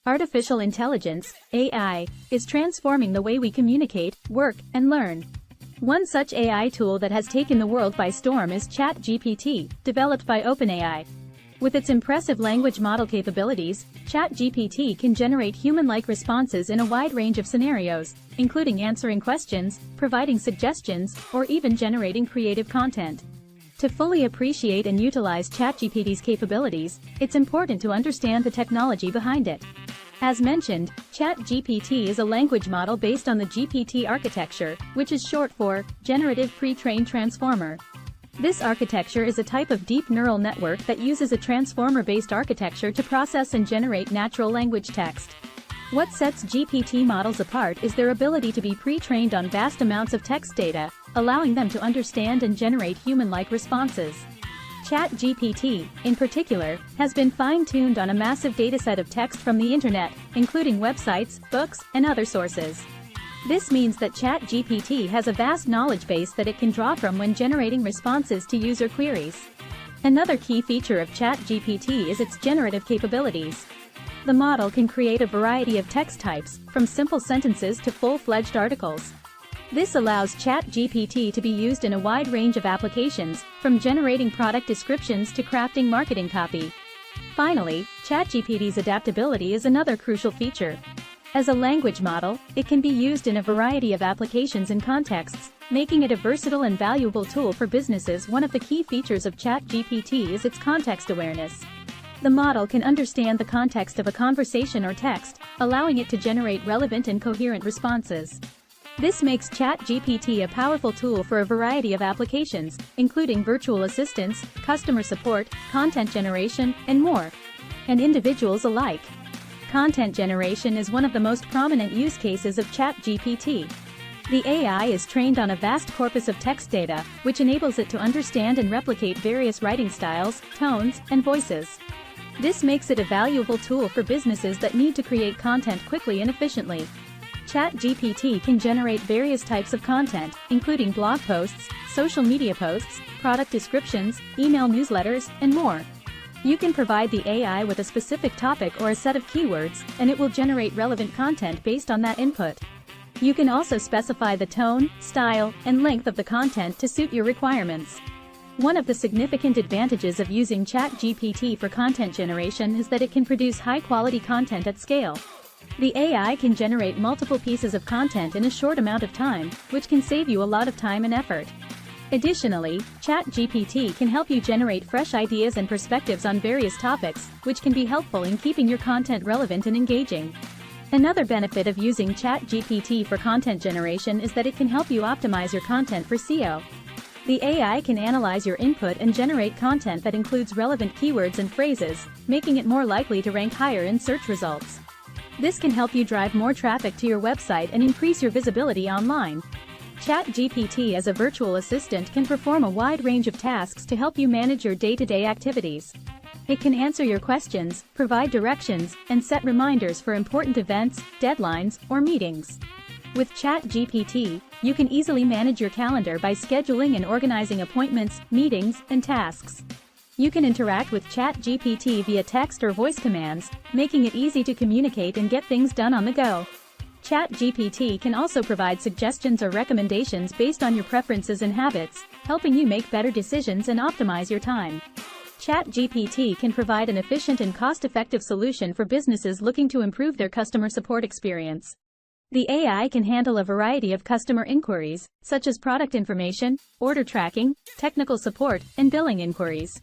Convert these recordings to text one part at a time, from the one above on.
Artificial intelligence, AI, is transforming the way we communicate, work, and learn. One such AI tool that has taken the world by storm is ChatGPT, developed by OpenAI. With its impressive language model capabilities, ChatGPT can generate human-like responses in a wide range of scenarios, including answering questions, providing suggestions, or even generating creative content. To fully appreciate and utilize ChatGPT's capabilities, it's important to understand the technology behind it. As mentioned, ChatGPT is a language model based on the GPT architecture, which is short for Generative Pre-trained Transformer. This architecture is a type of deep neural network that uses a transformer-based architecture to process and generate natural language text. What sets GPT models apart is their ability to be pre-trained on vast amounts of text data, allowing them to understand and generate human-like responses. ChatGPT, in particular, has been fine-tuned on a massive dataset of text from the internet, including websites, books, and other sources. This means that ChatGPT has a vast knowledge base that it can draw from when generating responses to user queries. Another key feature of ChatGPT is its generative capabilities. The model can create a variety of text types, from simple sentences to full-fledged articles. This allows ChatGPT to be used in a wide range of applications, from generating product descriptions to crafting marketing copy. Finally, ChatGPT's adaptability is another crucial feature. As a language model, it can be used in a variety of applications and contexts, making it a versatile and valuable tool for businesses. One of the key features of ChatGPT is its context awareness. The model can understand the context of a conversation or text, allowing it to generate relevant and coherent responses. This makes ChatGPT a powerful tool for a variety of applications, including virtual assistants, customer support, content generation, and more, and individuals alike. Content generation is one of the most prominent use cases of ChatGPT. The AI is trained on a vast corpus of text data, which enables it to understand and replicate various writing styles, tones, and voices. This makes it a valuable tool for businesses that need to create content quickly and efficiently. ChatGPT can generate various types of content, including blog posts, social media posts, product descriptions, email newsletters, and more. You can provide the AI with a specific topic or a set of keywords, and it will generate relevant content based on that input. You can also specify the tone, style, and length of the content to suit your requirements. One of the significant advantages of using ChatGPT for content generation is that it can produce high-quality content at scale. The AI can generate multiple pieces of content in a short amount of time, which can save you a lot of time and effort. Additionally, ChatGPT can help you generate fresh ideas and perspectives on various topics, which can be helpful in keeping your content relevant and engaging. Another benefit of using ChatGPT for content generation is that it can help you optimize your content for SEO. The AI can analyze your input and generate content that includes relevant keywords and phrases, making it more likely to rank higher in search results. This can help you drive more traffic to your website and increase your visibility online. ChatGPT as a virtual assistant can perform a wide range of tasks to help you manage your day-to-day activities. It can answer your questions, provide directions, and set reminders for important events, deadlines, or meetings. With ChatGPT, you can easily manage your calendar by scheduling and organizing appointments, meetings, and tasks. You can interact with ChatGPT via text or voice commands, making it easy to communicate and get things done on the go. ChatGPT can also provide suggestions or recommendations based on your preferences and habits, helping you make better decisions and optimize your time. ChatGPT can provide an efficient and cost-effective solution for businesses looking to improve their customer support experience. The AI can handle a variety of customer inquiries, such as product information, order tracking, technical support, and billing inquiries.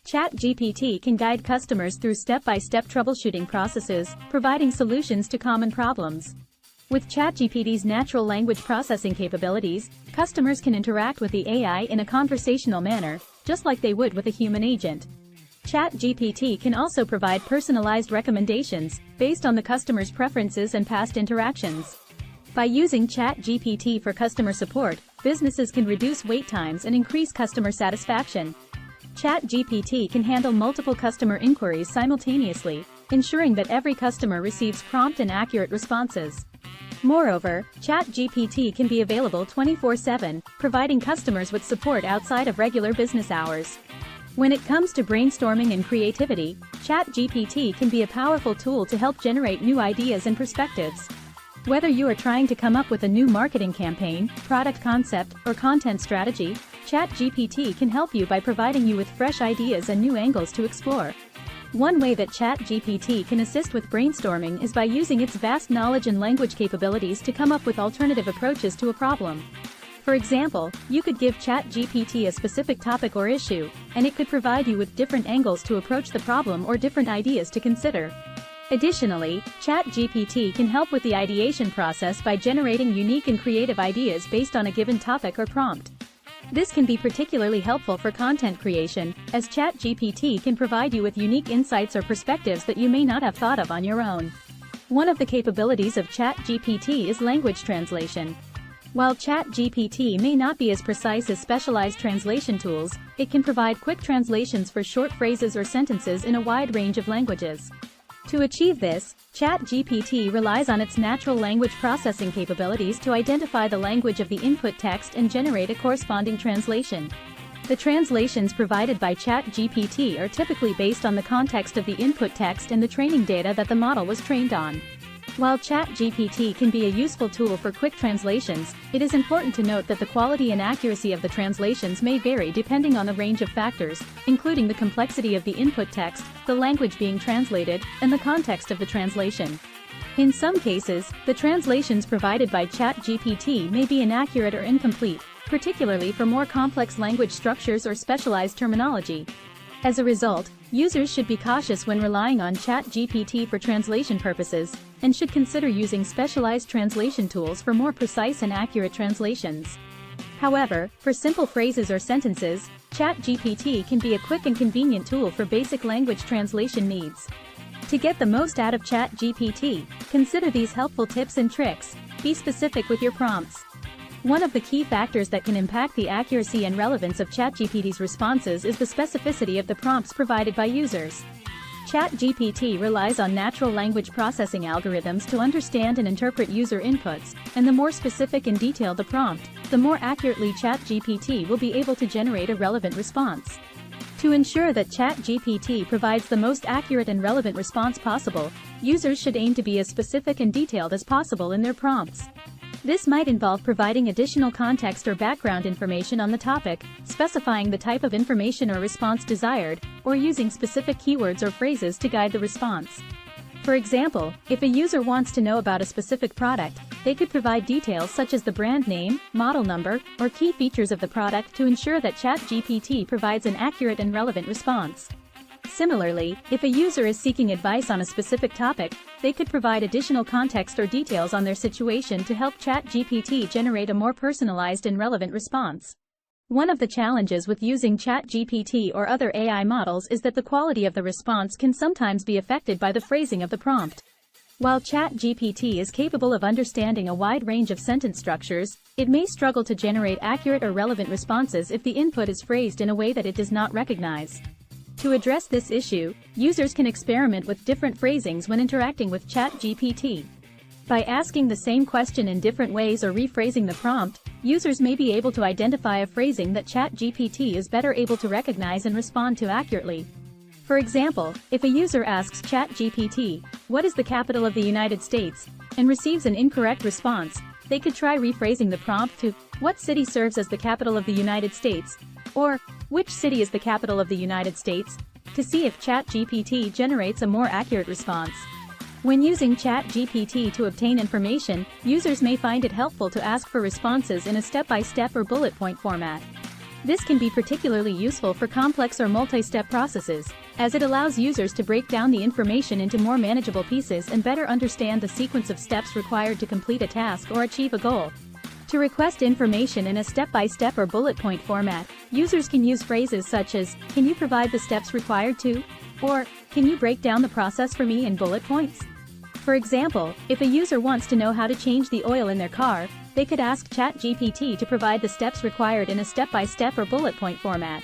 ChatGPT can guide customers through step-by-step troubleshooting processes, providing solutions to common problems. With ChatGPT's natural language processing capabilities, customers can interact with the AI in a conversational manner, just like they would with a human agent. ChatGPT can also provide personalized recommendations, based on the customer's preferences and past interactions. By using ChatGPT for customer support, businesses can reduce wait times and increase customer satisfaction. ChatGPT can handle multiple customer inquiries simultaneously, ensuring that every customer receives prompt and accurate responses. Moreover, ChatGPT can be available 24/7, providing customers with support outside of regular business hours. When it comes to brainstorming and creativity, ChatGPT can be a powerful tool to help generate new ideas and perspectives. Whether you are trying to come up with a new marketing campaign, product concept, or content strategy, ChatGPT can help you by providing you with fresh ideas and new angles to explore. One way that ChatGPT can assist with brainstorming is by using its vast knowledge and language capabilities to come up with alternative approaches to a problem. For example, you could give ChatGPT a specific topic or issue, and it could provide you with different angles to approach the problem or different ideas to consider. Additionally, ChatGPT can help with the ideation process by generating unique and creative ideas based on a given topic or prompt. This can be particularly helpful for content creation, as ChatGPT can provide you with unique insights or perspectives that you may not have thought of on your own. One of the capabilities of ChatGPT is language translation. While ChatGPT may not be as precise as specialized translation tools, it can provide quick translations for short phrases or sentences in a wide range of languages. To achieve this, ChatGPT relies on its natural language processing capabilities to identify the language of the input text and generate a corresponding translation. The translations provided by ChatGPT are typically based on the context of the input text and the training data that the model was trained on. While ChatGPT can be a useful tool for quick translations, it is important to note that the quality and accuracy of the translations may vary depending on the range of factors, including the complexity of the input text, the language being translated, and the context of the translation. In some cases, the translations provided by ChatGPT may be inaccurate or incomplete, particularly for more complex language structures or specialized terminology. As a result, users should be cautious when relying on ChatGPT for translation purposes, and should consider using specialized translation tools for more precise and accurate translations. However, for simple phrases or sentences, ChatGPT can be a quick and convenient tool for basic language translation needs. To get the most out of ChatGPT, consider these helpful tips and tricks. Be specific with your prompts. One of the key factors that can impact the accuracy and relevance of ChatGPT's responses is the specificity of the prompts provided by users. ChatGPT relies on natural language processing algorithms to understand and interpret user inputs, and the more specific and detailed the prompt, the more accurately ChatGPT will be able to generate a relevant response. To ensure that ChatGPT provides the most accurate and relevant response possible, users should aim to be as specific and detailed as possible in their prompts. This might involve providing additional context or background information on the topic, specifying the type of information or response desired, or using specific keywords or phrases to guide the response. For example, if a user wants to know about a specific product, they could provide details such as the brand name, model number, or key features of the product to ensure that ChatGPT provides an accurate and relevant response. Similarly, if a user is seeking advice on a specific topic, they could provide additional context or details on their situation to help ChatGPT generate a more personalized and relevant response. One of the challenges with using ChatGPT or other AI models is that the quality of the response can sometimes be affected by the phrasing of the prompt. While ChatGPT is capable of understanding a wide range of sentence structures, it may struggle to generate accurate or relevant responses if the input is phrased in a way that it does not recognize. To address this issue, users can experiment with different phrasings when interacting with ChatGPT. By asking the same question in different ways or rephrasing the prompt, users may be able to identify a phrasing that ChatGPT is better able to recognize and respond to accurately. For example, if a user asks ChatGPT, "What is the capital of the United States?" and receives an incorrect response, they could try rephrasing the prompt to, "What city serves as the capital of the United States?" or, "Which city is the capital of the United States?" to see if ChatGPT generates a more accurate response. When using ChatGPT to obtain information, users may find it helpful to ask for responses in a step-by-step or bullet point format. This can be particularly useful for complex or multi-step processes, as it allows users to break down the information into more manageable pieces and better understand the sequence of steps required to complete a task or achieve a goal. To request information in a step-by-step or bullet point format, users can use phrases such as, "Can you provide the steps required to?" or, "Can you break down the process for me in bullet points?" For example, if a user wants to know how to change the oil in their car, they could ask ChatGPT to provide the steps required in a step-by-step or bullet point format.